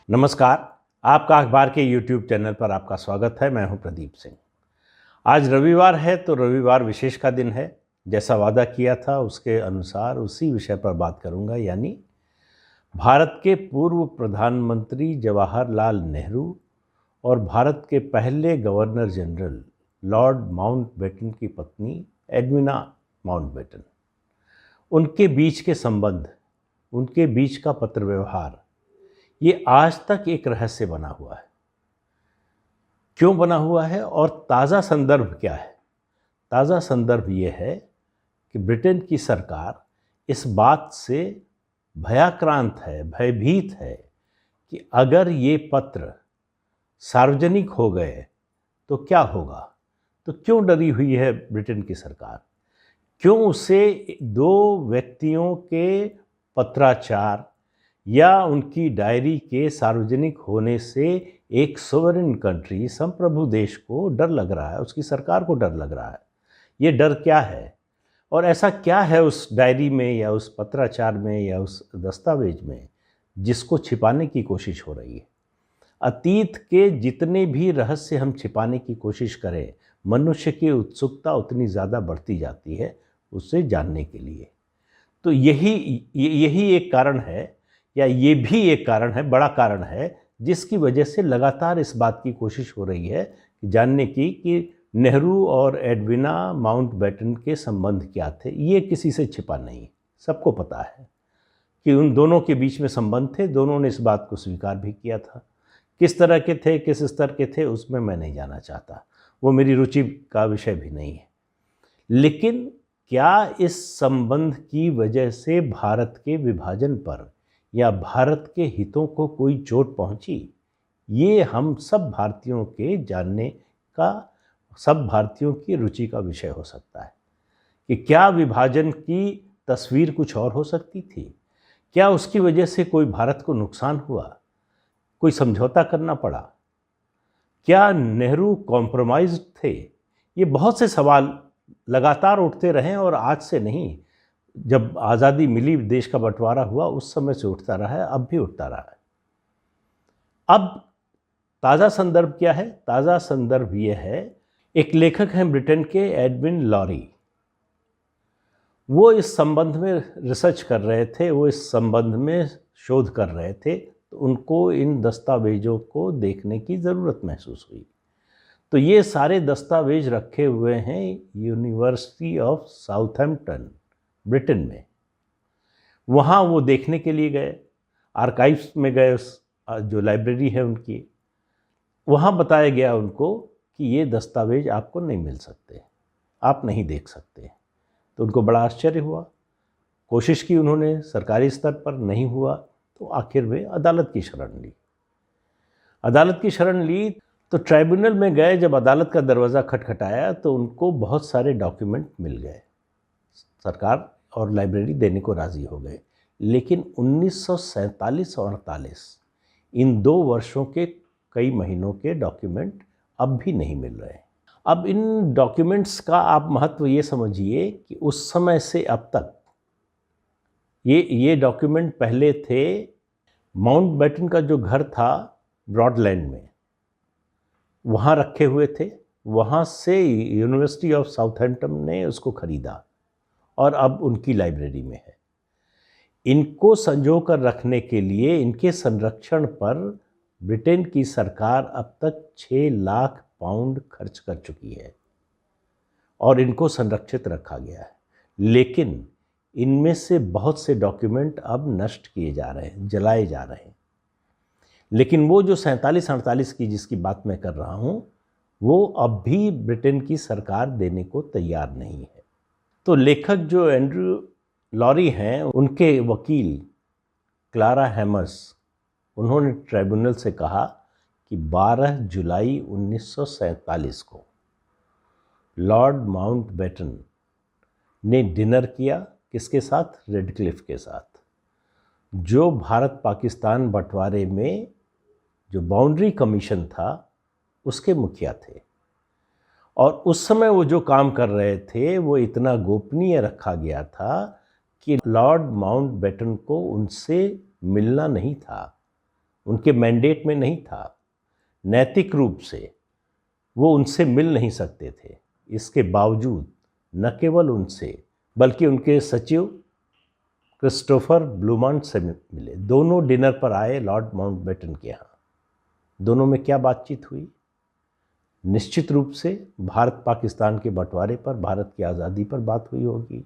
नमस्कार। आपका अखबार के YouTube चैनल पर आपका स्वागत है। मैं हूं प्रदीप सिंह। आज रविवार है तो रविवार विशेष का दिन है। जैसा वादा किया था उसके अनुसार उसी विषय पर बात करूंगा, यानी भारत के पूर्व प्रधानमंत्री जवाहरलाल नेहरू और भारत के पहले गवर्नर जनरल लॉर्ड माउंटबेटन की पत्नी एडविना माउंटबेटन, उनके बीच के संबंध, उनके बीच का पत्र व्यवहार, ये आज तक एक रहस्य बना हुआ है। क्यों बना हुआ है और ताज़ा संदर्भ क्या है? ताज़ा संदर्भ ये है कि ब्रिटेन की सरकार इस बात से भयाक्रांत है, भयभीत है कि अगर ये पत्र सार्वजनिक हो गए तो क्या होगा। तो क्यों डरी हुई है ब्रिटेन की सरकार? क्यों उसे दो व्यक्तियों के पत्राचार या उनकी डायरी के सार्वजनिक होने से एक सोवरेन कंट्री, संप्रभु देश को डर लग रहा है, उसकी सरकार को डर लग रहा है? ये डर क्या है और ऐसा क्या है उस डायरी में या उस पत्राचार में या उस दस्तावेज में जिसको छिपाने की कोशिश हो रही है? अतीत के जितने भी रहस्य हम छिपाने की कोशिश करें, मनुष्य की उत्सुकता उतनी ज़्यादा बढ़ती जाती है उसे जानने के लिए। तो यही एक कारण है, या ये भी एक कारण है, बड़ा कारण है, जिसकी वजह से लगातार इस बात की कोशिश हो रही है जानने की कि नेहरू और एडविना माउंटबेटन के संबंध क्या थे। ये किसी से छिपा नहीं, सबको पता है कि उन दोनों के बीच में संबंध थे। दोनों ने इस बात को स्वीकार भी किया था। किस तरह के थे, किस स्तर के थे, उसमें मैं नहीं जाना चाहता, वो मेरी रुचि का विषय भी नहीं है। लेकिन क्या इस संबंध की वजह से भारत के विभाजन पर या भारत के हितों को कोई चोट पहुंची? ये हम सब भारतीयों के जानने का, सब भारतीयों की रुचि का विषय हो सकता है कि क्या विभाजन की तस्वीर कुछ और हो सकती थी? क्या उसकी वजह से कोई भारत को नुकसान हुआ, कोई समझौता करना पड़ा? क्या नेहरू कॉम्प्रोमाइज्ड थे? ये बहुत से सवाल लगातार उठते रहे और आज से नहीं, जब आज़ादी मिली, देश का बंटवारा हुआ, उस समय से उठता रहा है, अब भी उठता रहा है। अब ताज़ा संदर्भ क्या है? ताज़ा संदर्भ ये है, एक लेखक हैं ब्रिटेन के, एडविन लॉरी। वो इस संबंध में रिसर्च कर रहे थे, वो इस संबंध में शोध कर रहे थे, तो उनको इन दस्तावेजों को देखने की ज़रूरत महसूस हुई। तो ये सारे दस्तावेज रखे हुए हैं यूनिवर्सिटी ऑफ साउथहैम्पटन, ब्रिटेन में। वहाँ वो देखने के लिए गए, आर्काइव्स में गए, उस जो लाइब्रेरी है उनकी। वहाँ बताया गया उनको कि ये दस्तावेज आपको नहीं मिल सकते, आप नहीं देख सकते। तो उनको बड़ा आश्चर्य हुआ। कोशिश की उन्होंने, सरकारी स्तर पर नहीं हुआ, तो आखिर में अदालत की शरण ली। अदालत की शरण ली तो ट्राइब्यूनल में गए। जब अदालत का दरवाज़ा खटखटाया तो उनको बहुत सारे डॉक्यूमेंट मिल गए। सरकार और लाइब्रेरी देने को राज़ी हो गए। लेकिन 1947 और 48, इन 2 वर्षों के कई महीनों के डॉक्यूमेंट अब भी नहीं मिल रहे। अब इन डॉक्यूमेंट्स का आप महत्व ये समझिए कि उस समय से अब तक ये डॉक्यूमेंट पहले थे माउंटबेटन का जो घर था ब्रॉडलैंड में, वहाँ रखे हुए थे। वहाँ से यूनिवर्सिटी ऑफ साउथहैम्पटन ने उसको खरीदा और अब उनकी लाइब्रेरी में है। इनको संजो कर रखने के लिए, इनके संरक्षण पर ब्रिटेन की सरकार अब तक 6 लाख पाउंड खर्च कर चुकी है और इनको संरक्षित रखा गया है। लेकिन इनमें से बहुत से डॉक्यूमेंट अब नष्ट किए जा रहे हैं, जलाए जा रहे हैं। लेकिन वो जो 47-48 की जिसकी बात मैं कर रहा हूँ, वो अब भी ब्रिटेन की सरकार देने को तैयार नहीं है। तो लेखक जो एंड्रयू लॉरी हैं, उनके वकील क्लारा हैमर्स, उन्होंने ट्राइब्यूनल से कहा कि 12 जुलाई 1947 को लॉर्ड माउंटबेटन ने डिनर किया। किसके साथ? रेडक्लिफ के साथ, जो भारत पाकिस्तान बंटवारे में जो बाउंड्री कमीशन था उसके मुखिया थे। और उस समय वो जो काम कर रहे थे वो इतना गोपनीय रखा गया था कि लॉर्ड माउंटबेटन को उनसे मिलना नहीं था, उनके मैंडेट में नहीं था। नैतिक रूप से वो उनसे मिल नहीं सकते थे। इसके बावजूद न केवल उनसे बल्कि उनके सचिव क्रिस्टोफर ब्लूमॉन्ट से मिले। दोनों डिनर पर आए लॉर्ड माउंटबेटन के यहाँ। दोनों में क्या बातचीत हुई? निश्चित रूप से भारत पाकिस्तान के बंटवारे पर, भारत की आज़ादी पर बात हुई होगी।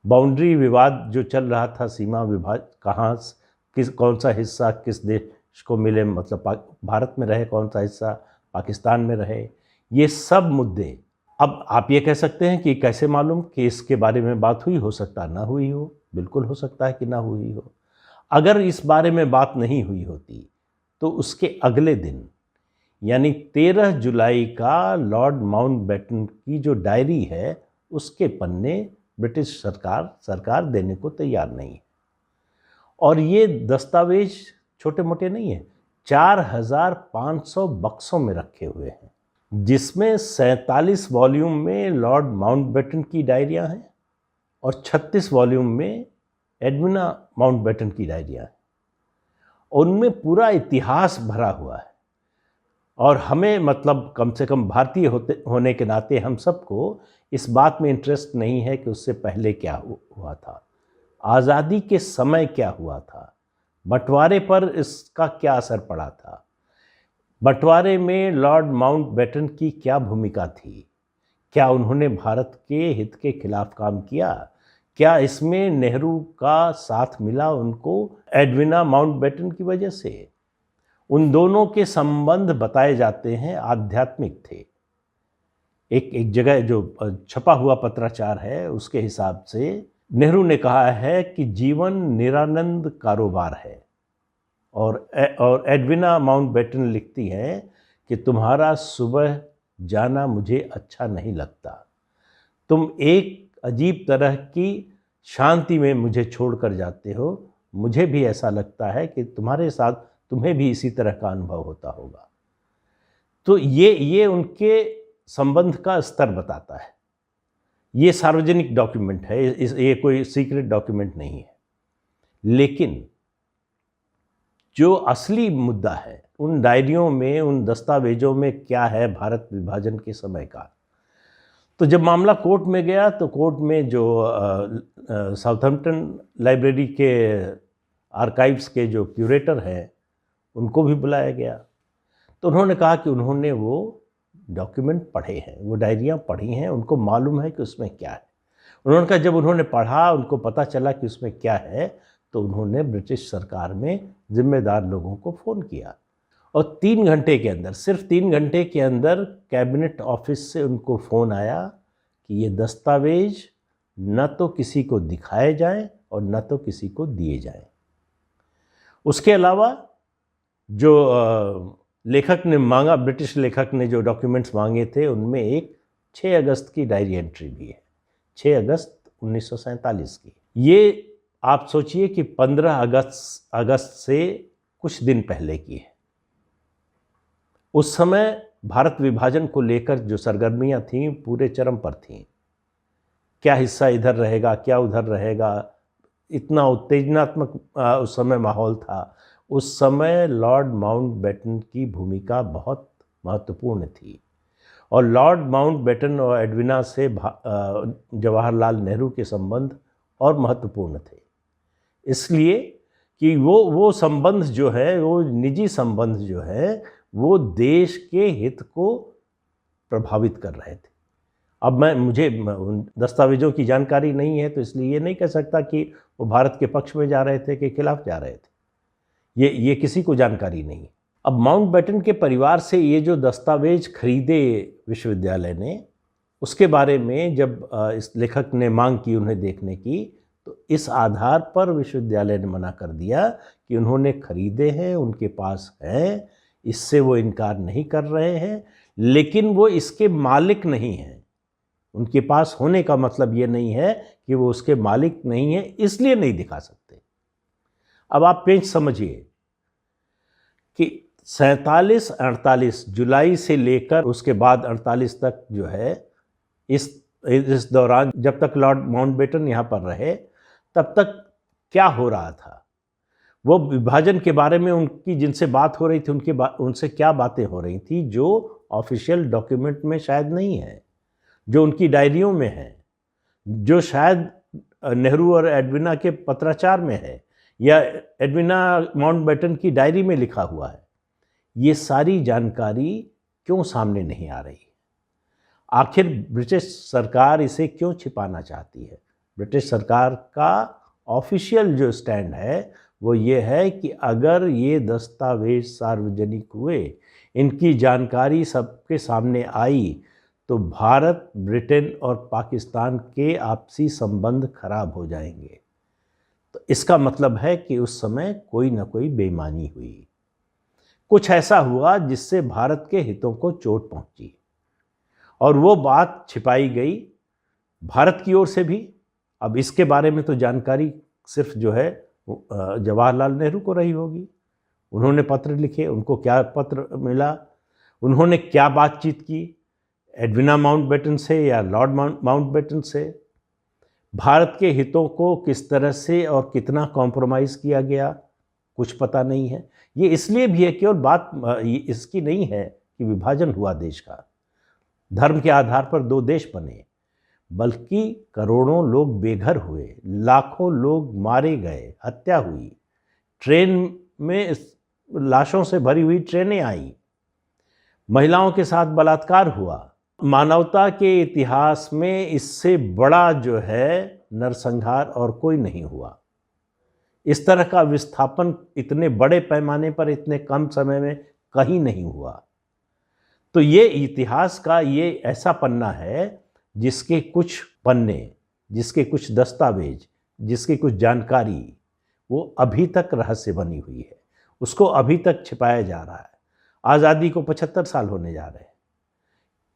बाउंड्री विवाद जो चल रहा था, सीमा विभाग, कहाँ कौन सा हिस्सा किस देश को मिले, मतलब भारत में रहे कौन सा हिस्सा, पाकिस्तान में रहे, ये सब मुद्दे। अब आप ये कह सकते हैं कि कैसे मालूम कि इसके बारे में बात हुई? हो सकता ना हुई हो, बिल्कुल हो सकता है कि ना हुई हो। अगर इस बारे में बात नहीं हुई होती तो उसके अगले दिन यानी 13 जुलाई का लॉर्ड माउंटबेटन की जो डायरी है उसके पन्ने ब्रिटिश सरकार देने को तैयार नहीं है। और ये दस्तावेज छोटे मोटे नहीं है, 4500 बक्सों में रखे हुए हैं, जिसमें 47 वॉल्यूम में लॉर्ड माउंटबेटन की डायरियाँ हैं और 36 वॉल्यूम में एडविना माउंटबेटन की डायरियाँ हैं। उनमें पूरा इतिहास भरा हुआ है। और हमें, मतलब कम से कम भारतीय होने के नाते, हम सबको इस बात में इंटरेस्ट नहीं है कि उससे पहले क्या हुआ था, आज़ादी के समय क्या हुआ था, बंटवारे पर इसका क्या असर पड़ा था, बंटवारे में लॉर्ड माउंटबेटन की क्या भूमिका थी, क्या उन्होंने भारत के हित के खिलाफ काम किया, क्या इसमें नेहरू का साथ मिला उनको एडविना माउंटबेटन की वजह से। उन दोनों के संबंध बताए जाते हैं आध्यात्मिक थे। एक जगह जो छपा हुआ पत्राचार है उसके हिसाब से नेहरू ने कहा है कि जीवन निरानंद कारोबार है, और एडविना माउंटबेटन लिखती हैं कि तुम्हारा सुबह जाना मुझे अच्छा नहीं लगता, तुम एक अजीब तरह की शांति में मुझे छोड़कर जाते हो, मुझे भी ऐसा लगता है कि तुम्हारे साथ तुम्हें भी इसी तरह का अनुभव होता होगा। तो ये उनके संबंध का स्तर बताता है। ये सार्वजनिक डॉक्यूमेंट है, ये कोई सीक्रेट डॉक्यूमेंट नहीं है। लेकिन जो असली मुद्दा है उन डायरियों में, उन दस्तावेजों में क्या है भारत विभाजन के समय का। तो जब मामला कोर्ट में गया तो कोर्ट में जो साउथहैम्पटन लाइब्रेरी के आर्काइव्स के जो क्यूरेटर हैं उनको भी बुलाया गया। तो उन्होंने कहा कि उन्होंने वो डॉक्यूमेंट पढ़े हैं, वो डायरियाँ पढ़ी हैं, उनको मालूम है कि उसमें क्या है। उन्होंने कहा जब उन्होंने पढ़ा, उनको पता चला कि उसमें क्या है, तो उन्होंने ब्रिटिश सरकार में जिम्मेदार लोगों को फ़ोन किया और 3 घंटे के अंदर, सिर्फ 3 घंटे के अंदर कैबिनेट ऑफिस से उनको फ़ोन आया कि ये दस्तावेज न तो किसी को दिखाए जाएं और न तो किसी को दिए जाएं। उसके अलावा जो लेखक ने मांगा, ब्रिटिश लेखक ने जो डॉक्यूमेंट्स मांगे थे उनमें एक 6 अगस्त की डायरी एंट्री भी है, 6 अगस्त 1947 की। ये आप सोचिए कि 15 अगस्त से कुछ दिन पहले की है। उस समय भारत विभाजन को लेकर जो सरगर्मियां थीं पूरे चरम पर थीं। क्या हिस्सा इधर रहेगा, क्या उधर रहेगा, इतना उत्तेजनात्मक उस समय माहौल था। उस समय लॉर्ड माउंटबेटन की भूमिका बहुत महत्वपूर्ण थी और लॉर्ड माउंटबेटन और एडविना से जवाहरलाल नेहरू के संबंध और महत्वपूर्ण थे, इसलिए कि वो संबंध जो है, वो निजी संबंध जो है, वो देश के हित को प्रभावित कर रहे थे। अब मुझे दस्तावेजों की जानकारी नहीं है, तो इसलिए ये नहीं कह सकता कि वो भारत के पक्ष में जा रहे थे कि खिलाफ जा रहे थे, ये किसी को जानकारी नहीं। अब माउंटबेटन के परिवार से ये जो दस्तावेज खरीदे विश्वविद्यालय ने, उसके बारे में जब इस लेखक ने मांग की उन्हें देखने की, तो इस आधार पर विश्वविद्यालय ने मना कर दिया कि उन्होंने खरीदे हैं, उनके पास हैं, इससे वो इनकार नहीं कर रहे हैं, लेकिन वो इसके मालिक नहीं हैं। उनके पास होने का मतलब ये नहीं है कि वो उसके मालिक नहीं है, इसलिए नहीं दिखा सकते। अब आप पेंच समझिए कि 47-48 जुलाई से लेकर उसके बाद 48 तक जो है, इस दौरान जब तक लॉर्ड माउंटबेटन यहाँ पर रहे, तब तक क्या हो रहा था। वो विभाजन के बारे में उनकी जिनसे बात हो रही थी उनसे क्या बातें हो रही थी जो ऑफिशियल डॉक्यूमेंट में शायद नहीं है, जो उनकी डायरियों में है, जो शायद नेहरू और एडविना के पत्राचार में है या एडविना माउंटबेटन की डायरी में लिखा हुआ है। ये सारी जानकारी क्यों सामने नहीं आ रही? आखिर ब्रिटिश सरकार इसे क्यों छिपाना चाहती है? ब्रिटिश सरकार का ऑफिशियल जो स्टैंड है वो ये है कि अगर ये दस्तावेज सार्वजनिक हुए, इनकी जानकारी सबके सामने आई, तो भारत, ब्रिटेन और पाकिस्तान के आपसी संबंध खराब हो जाएंगे। तो इसका मतलब है कि उस समय कोई ना कोई बेईमानी हुई, कुछ ऐसा हुआ जिससे भारत के हितों को चोट पहुंची, और वो बात छिपाई गई भारत की ओर से भी। अब इसके बारे में तो जानकारी सिर्फ जो है जवाहरलाल नेहरू को रही होगी। उन्होंने पत्र लिखे, उनको क्या पत्र मिला, उन्होंने क्या बातचीत की एडविना माउंटबेटन से या लॉर्ड माउंटबेटन से, भारत के हितों को किस तरह से और कितना कॉम्प्रोमाइज़ किया गया, कुछ पता नहीं है। ये इसलिए भी है केवल बात इसकी नहीं है कि विभाजन हुआ देश का, धर्म के आधार पर दो देश बने, बल्कि करोड़ों लोग बेघर हुए, लाखों लोग मारे गए, हत्या हुई, ट्रेन में लाशों से भरी हुई ट्रेनें आई, महिलाओं के साथ बलात्कार हुआ। मानवता के इतिहास में इससे बड़ा जो है नरसंहार और कोई नहीं हुआ। इस तरह का विस्थापन इतने बड़े पैमाने पर इतने कम समय में कहीं नहीं हुआ। तो ये इतिहास का ये ऐसा पन्ना है जिसके कुछ पन्ने, जिसके कुछ दस्तावेज, जिसकी कुछ जानकारी वो अभी तक रहस्य बनी हुई है, उसको अभी तक छिपाया जा रहा है। आज़ादी को 75 साल होने जा रहे हैं।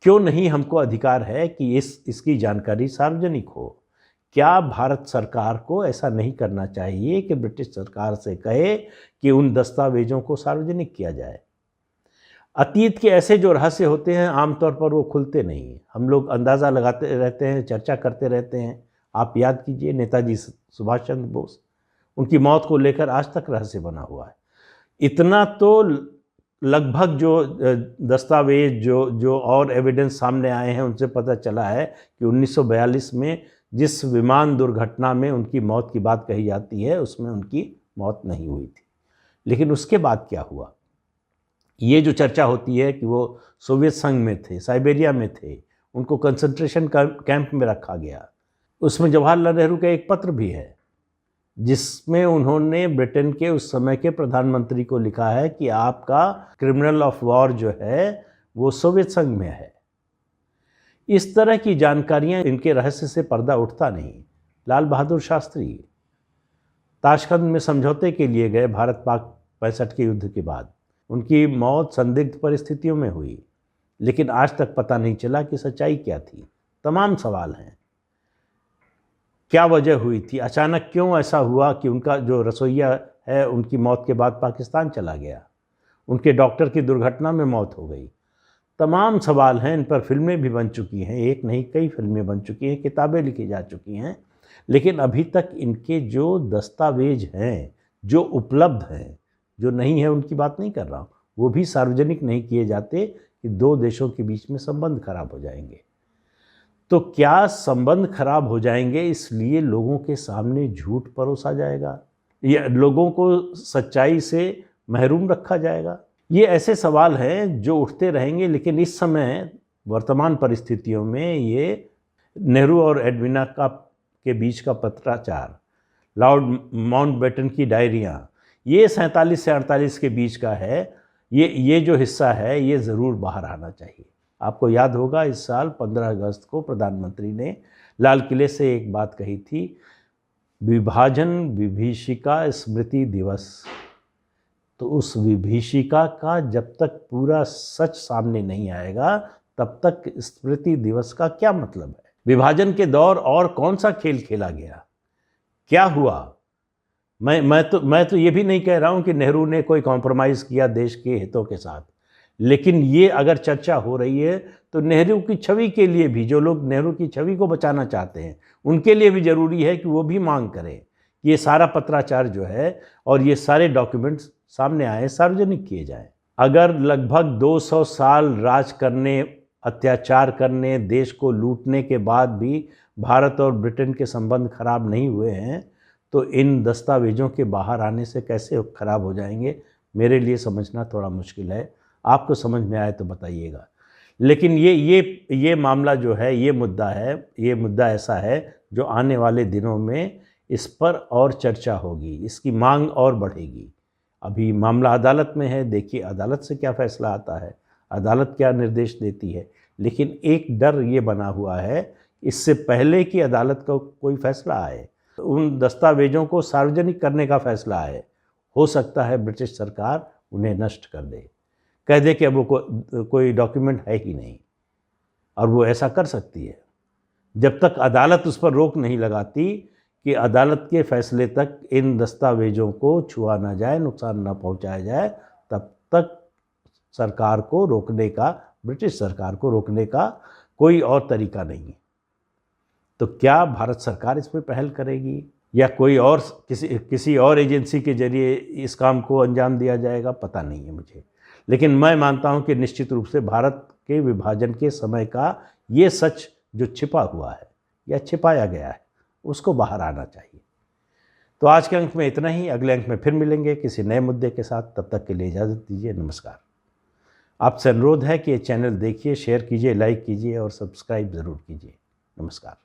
क्यों नहीं हमको अधिकार है कि इसकी जानकारी सार्वजनिक हो? क्या भारत सरकार को ऐसा नहीं करना चाहिए कि ब्रिटिश सरकार से कहे कि उन दस्तावेजों को सार्वजनिक किया जाए? अतीत के ऐसे जो रहस्य होते हैं आमतौर पर वो खुलते नहीं हैं। हम लोग अंदाज़ा लगाते रहते हैं, चर्चा करते रहते हैं। आप याद कीजिए नेताजी सुभाष चंद्र बोस, उनकी मौत को लेकर आज तक रहस्य बना हुआ है। इतना तो लगभग जो दस्तावेज जो और एविडेंस सामने आए हैं उनसे पता चला है कि 1942 में जिस विमान दुर्घटना में उनकी मौत की बात कही जाती है उसमें उनकी मौत नहीं हुई थी। लेकिन उसके बाद क्या हुआ? ये जो चर्चा होती है कि वो सोवियत संघ में थे, साइबेरिया में थे, उनको कंसंट्रेशन कैंप में रखा गया, उसमें जवाहरलाल नेहरू का एक पत्र भी है जिसमें उन्होंने ब्रिटेन के उस समय के प्रधानमंत्री को लिखा है कि आपका क्रिमिनल ऑफ वॉर जो है वो सोवियत संघ में है। इस तरह की जानकारियां, इनके रहस्य से पर्दा उठता नहीं। लाल बहादुर शास्त्री ताशकंद में समझौते के लिए गए भारत पाक 65 के युद्ध के बाद। उनकी मौत संदिग्ध परिस्थितियों में हुई, लेकिन आज तक पता नहीं चला कि सच्चाई क्या थी। तमाम सवाल हैं। क्या वजह हुई थी? अचानक क्यों ऐसा हुआ कि उनका जो रसोइया है उनकी मौत के बाद पाकिस्तान चला गया? उनके डॉक्टर की दुर्घटना में मौत हो गई। तमाम सवाल हैं, इन पर फिल्में भी बन चुकी हैं, एक नहीं कई फिल्में बन चुकी हैं, किताबें लिखी जा चुकी हैं, लेकिन अभी तक इनके जो दस्तावेज हैं, जो उपलब्ध हैं, जो नहीं है उनकी बात नहीं कर रहा हूँ, वो भी सार्वजनिक नहीं किए जाते कि दो देशों के बीच में संबंध खराब हो जाएंगे। तो क्या संबंध खराब हो जाएंगे इसलिए लोगों के सामने झूठ परोसा जाएगा या लोगों को सच्चाई से महरूम रखा जाएगा? ये ऐसे सवाल हैं जो उठते रहेंगे। लेकिन इस समय वर्तमान परिस्थितियों में ये नेहरू और एडविना के बीच का पत्राचार, लॉर्ड माउंटबेटन की डायरियाँ, ये 47 से 48 के बीच का है। ये जो हिस्सा है ये ज़रूर बाहर आना चाहिए। आपको याद होगा इस साल 15 अगस्त को प्रधानमंत्री ने लाल किले से एक बात कही थी, विभाजन विभीषिका स्मृति दिवस। तो उस विभीषिका का जब तक पूरा सच सामने नहीं आएगा तब तक स्मृति दिवस का क्या मतलब है? विभाजन के दौर और कौन सा खेल खेला गया, क्या हुआ? मैं तो ये भी नहीं कह रहा हूँ कि नेहरू ने कोई कॉम्प्रोमाइज़ किया देश के हितों के साथ, लेकिन ये अगर चर्चा हो रही है तो नेहरू की छवि के लिए भी, जो लोग नेहरू की छवि को बचाना चाहते हैं उनके लिए भी ज़रूरी है कि वो भी मांग करें ये सारा पत्राचार जो है और ये सारे डॉक्यूमेंट्स सामने आए, सार्वजनिक किए जाएं। अगर लगभग 200 साल राज करने, अत्याचार करने, देश को लूटने के बाद भी भारत और ब्रिटेन के संबंध खराब नहीं हुए हैं, तो इन दस्तावेज़ों के बाहर आने से कैसे खराब हो जाएंगे, मेरे लिए समझना थोड़ा मुश्किल है। आपको समझ में आए तो बताइएगा। लेकिन ये मामला जो है, ये मुद्दा ऐसा है जो आने वाले दिनों में इस पर और चर्चा होगी, इसकी मांग और बढ़ेगी। अभी मामला अदालत में है, देखिए अदालत से क्या फैसला आता है, अदालत क्या निर्देश देती है। लेकिन एक डर ये बना हुआ है, इससे पहले कि अदालत का कोई फैसला आए, उन दस्तावेज़ों को सार्वजनिक करने का फैसला आए, हो सकता है ब्रिटिश सरकार उन्हें नष्ट कर दे, कह दे कि अब वो कोई डॉक्यूमेंट है ही नहीं। और वो ऐसा कर सकती है जब तक अदालत उस पर रोक नहीं लगाती कि अदालत के फैसले तक इन दस्तावेज़ों को छुआ ना जाए, नुकसान ना पहुंचाया जाए, तब तक सरकार को रोकने का, ब्रिटिश सरकार को रोकने का कोई और तरीका नहीं है। तो क्या भारत सरकार इस पर पहल करेगी या कोई और किसी और एजेंसी के जरिए इस काम को अंजाम दिया जाएगा, पता नहीं है मुझे। लेकिन मैं मानता हूं कि निश्चित रूप से भारत के विभाजन के समय का ये सच जो छिपा हुआ है या छिपाया गया है, उसको बाहर आना चाहिए। तो आज के अंक में इतना ही। अगले अंक में फिर मिलेंगे किसी नए मुद्दे के साथ। तब तक के लिए इजाज़त दीजिए। नमस्कार। आपसे अनुरोध है कि ये चैनल देखिए, शेयर कीजिए, लाइक कीजिए और सब्सक्राइब ज़रूर कीजिए। नमस्कार।